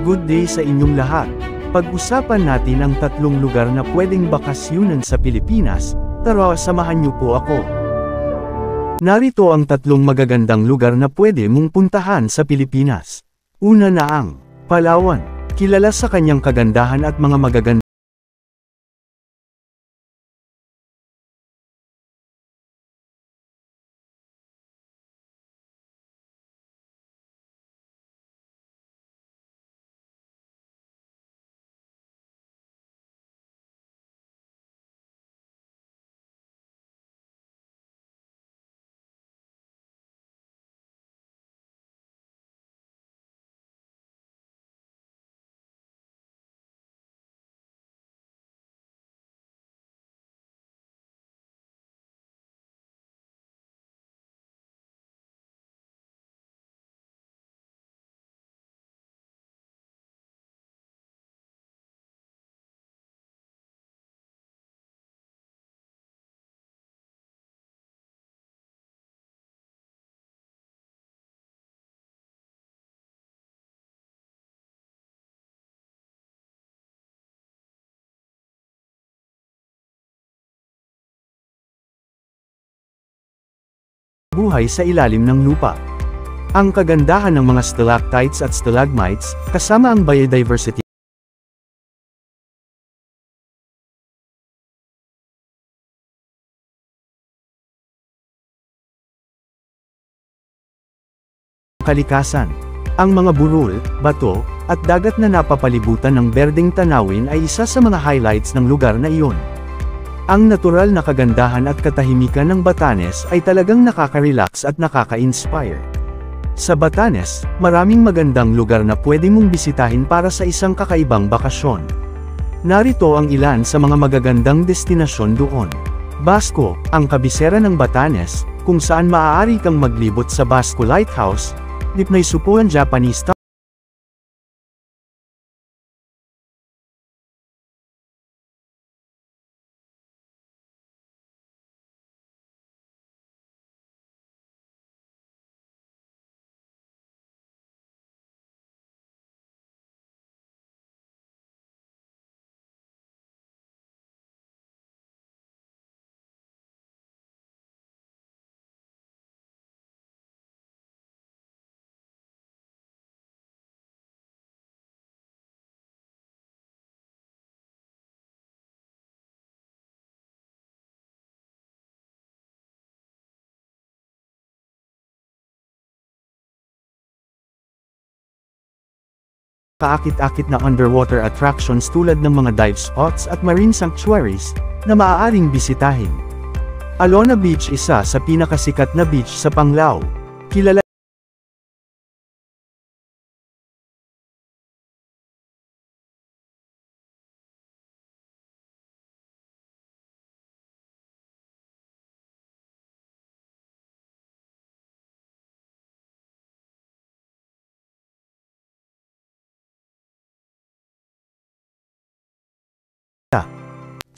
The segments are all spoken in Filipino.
Good day sa inyong lahat. Pag-usapan natin ang 3 lugar na pwedeng bakasyunan sa Pilipinas. Tara, samahan niyo po ako. Narito ang 3 magagandang lugar na pwede mong puntahan sa Pilipinas. Una na ang Palawan, kilala sa kanyang kagandahan at mga magagandang buhay sa ilalim ng lupa. Ang kagandahan ng mga stalactites at stalagmites, kasama ang biodiversity kalikasan. Ang mga burol, bato, at dagat na napapalibutan ng berdeng tanawin ay isa sa mga highlights ng lugar na iyon. Ang natural na kagandahan at katahimikan ng Batanes ay talagang nakaka-relax at nakaka-inspire. Sa Batanes, maraming magandang lugar na pwede mong bisitahin para sa isang kakaibang bakasyon. Narito ang ilan sa mga magagandang destinasyon doon. Basco, ang kabisera ng Batanes, kung saan maaari kang maglibot sa Basco Lighthouse, Nipnay Supuan Japanese Town. Kaakit-akit na underwater attractions tulad ng mga dive spots at marine sanctuaries, na maaaring bisitahin. Alona Beach, isa sa pinakasikat na beach sa Panglao. Kilala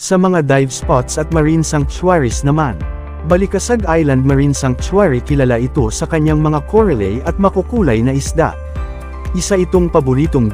sa mga dive spots at marine sanctuaries naman. Balikasag Island Marine Sanctuary, kilala ito sa kanyang mga corale at makukulay na isda. Isa itong paboritong